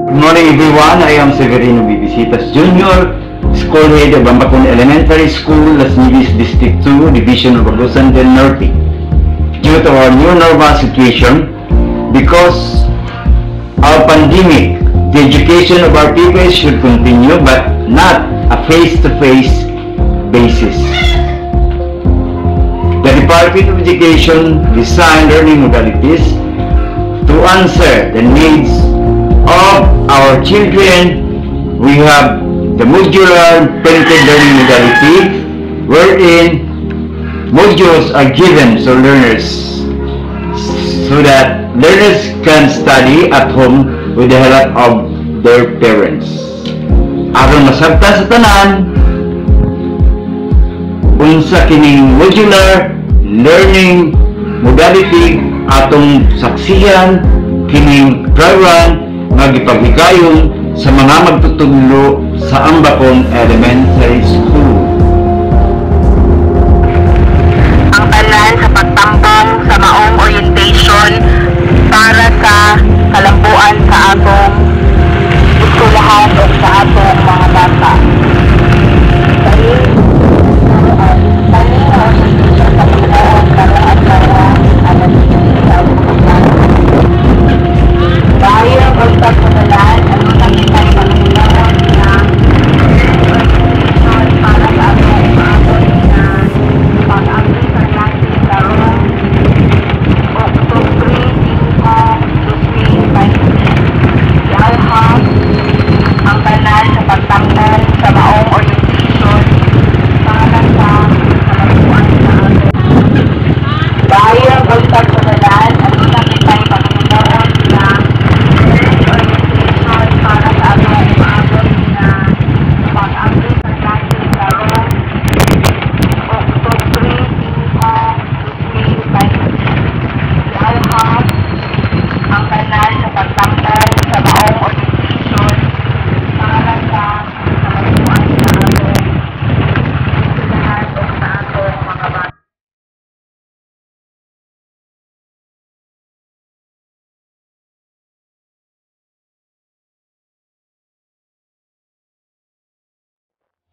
Good morning everyone, I am Severino Bibisitas Jr., School Head of Bambacon Elementary School, Las Nivis District 2, Division of Agusan del Norte. Due to our new normal situation, because our pandemic, the education of our people should continue but not a face-to-face basis. The Department of Education designed learning modalities to answer the needs of our children. We have the modular printed learning modality, wherein modules are given to learners so that learners can study at home with the help of their parents. Aron masabtan sa tanan, unsa kining modular learning modality atong saksihan kining program nga gipaghigayon sa mga magtutudlo sa Ambacon Elementary School. Ang tanan sa pagtambong sa maong orientation para sa kalambuan sa atong eskwelahan o sa atong mga bata. Bayang pagpapadalan ang mga kita ng panginoon na para sa atong maabot na pag-abot sa natin karong Oktubre 5, 2020. Ialham ang tanan sa pagtanggal sa maong orientation para sa kalabuan sa atin. Bayang pagpapadalan ang mga kita ng panginoon na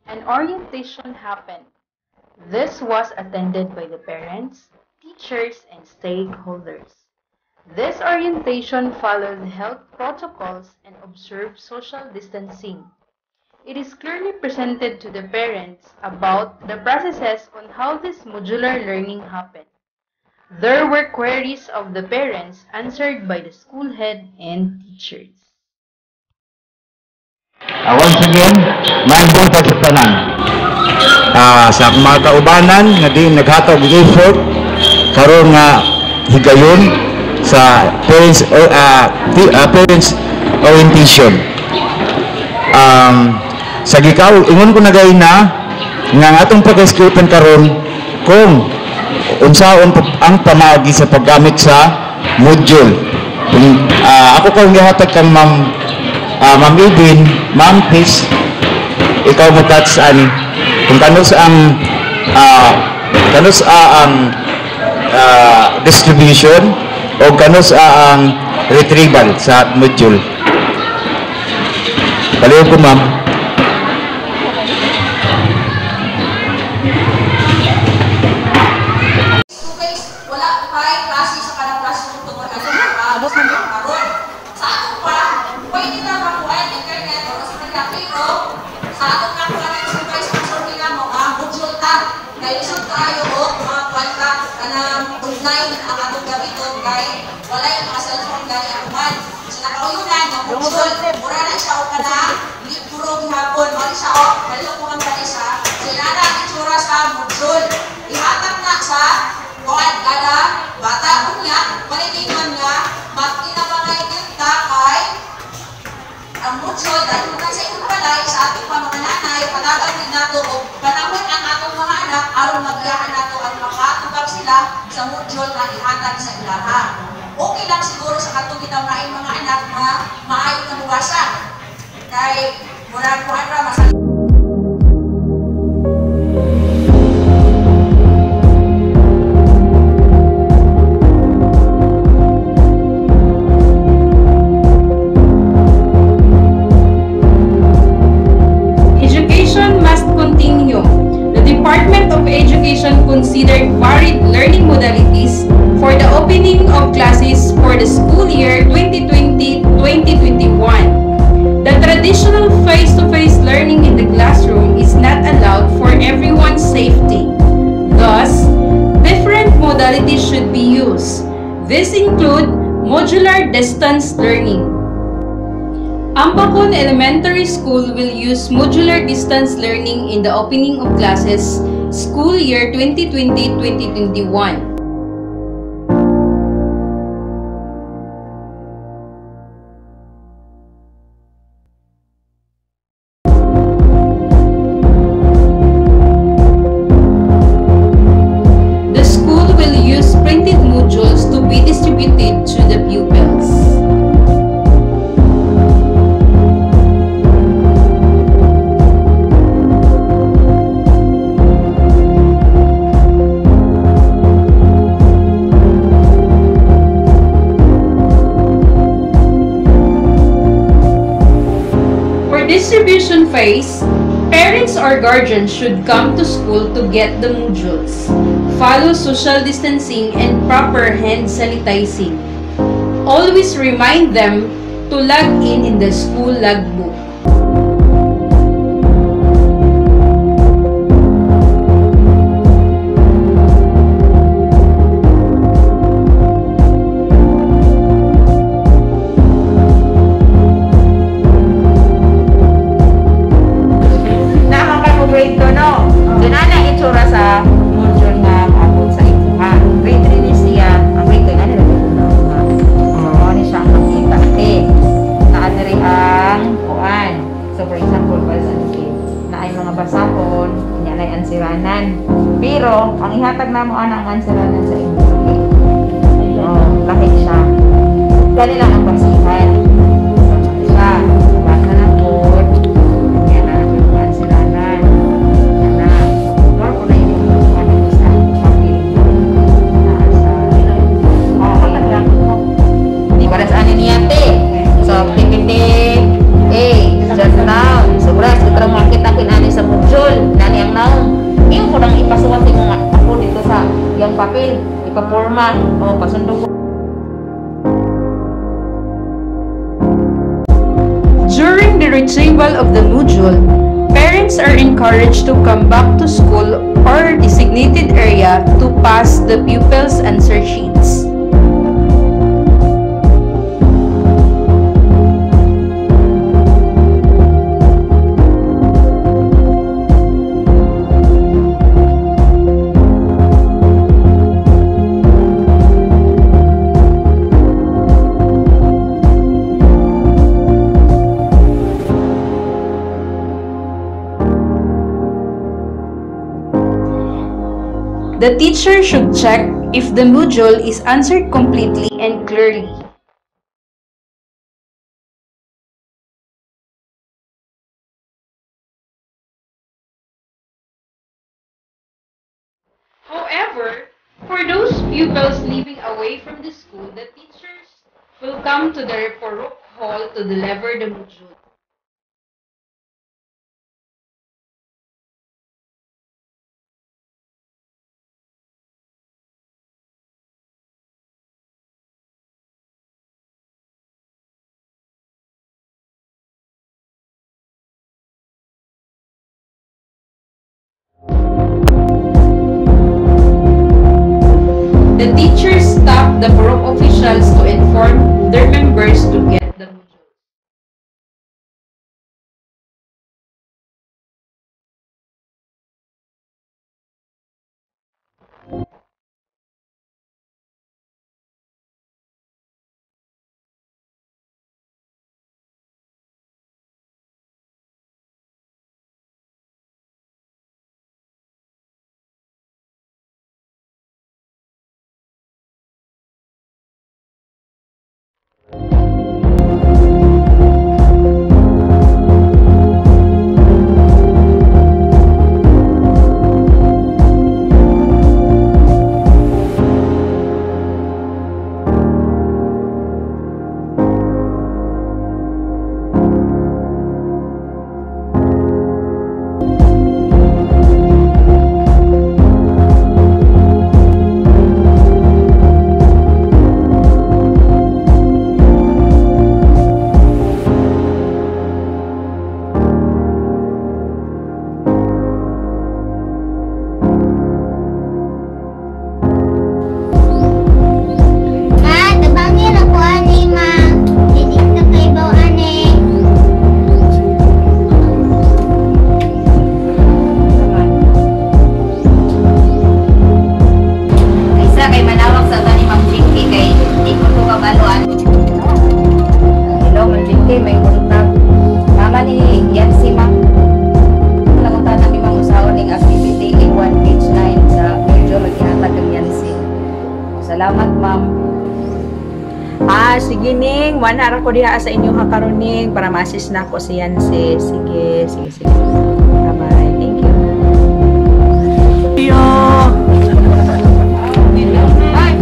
An orientation happened. This was attended by the parents, teachers, and stakeholders. This orientation followed health protocols and observed social distancing. It is clearly presented to the parents about the processes on how this modular learning happened. There were queries of the parents answered by the school head and teachers. Once again, maayong sa tanan. Sa mga kaubanan nga di naghatag og effort karon nga higayon sa parents orientation. Sa gikaw ingon ko na gay na nga atong pag-eskutan karon kung unsaon ang pamaagi sa paggamit sa module. Ako kung gihatag kang Ma'am Edwin, Ma'am Peace, ikaw mo touch ani kung kanus ang distribution o kanus ang retrieval sa module. Paliw ko ma'am. sa module na ihatag sa ilaha. Okay lang siguro sa katong gitawnaing mga anak na maayo na buwasan. Kay murag kuan ra mas considered varied learning modalities for the opening of classes for the school year 2020-2021. The traditional face-to-face learning in the classroom is not allowed for everyone's safety. Thus, different modalities should be used. These include modular distance learning. Ambacon Elementary School will use modular distance learning in the opening of classes school year 2020-2021. The school will use printed modules to be distributed to the pupils. Distribution phase, parents or guardians should come to school to get the modules, follow social distancing and proper hand sanitizing. Always remind them to log in the school logbook. Pero, ang ihatag na mo ang answeranan sa inyo. Kahit siya. Gani lang ang basihan. Siya. Basa na po. Yan na ang answeranan. Yan na. More ko na yung ano sa papel. Naasa. Di para saan niya te. So, PPT A. Just now. Sobras. Ito makita kinani sa module. Nani ang naong. Yung ko nang ipasuwat yung ako dito sa yung papel, ipaporma o pasundo ko. During the retrieval of the module, parents are encouraged to come back to school or designated area to pass the pupils' answer sheets. The teacher should check if the module is answered completely and clearly. However, for those pupils living away from the school, the teachers will come to the Reporok Hall to deliver the module. The teachers stop the Purok officials to inform their members to get the module. Salamat, ma'am. Sige ning, manara ko diha sa inyo hakaroning para ma-assist na ko si Yancy. Sige. Bye-bye. Thank you. Ay,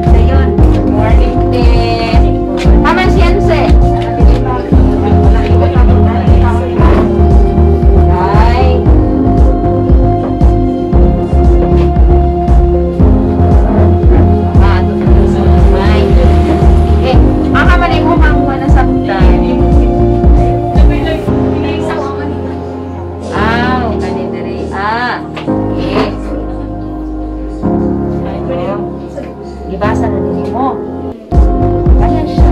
ayun. Good morning, Tin. Haman si Yancy. Bye. Ibasa na din mo. Kaya siya.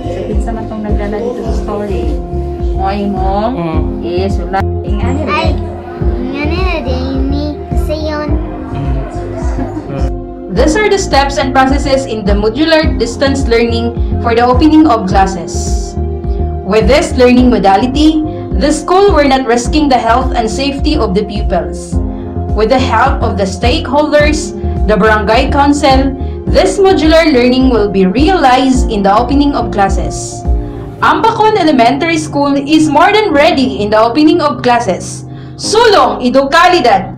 Sabihin sa matong nagdala dito sa story. Moy mo. Yes, wala. Ingani rin. These are the steps and processes in the modular distance learning for the opening of classes. With this learning modality, the school were not risking the health and safety of the pupils. With the help of the stakeholders, the barangay council, this modular learning will be realized in the opening of classes. Ampacon Elementary School is more than ready in the opening of classes. Sulong Idokalidad!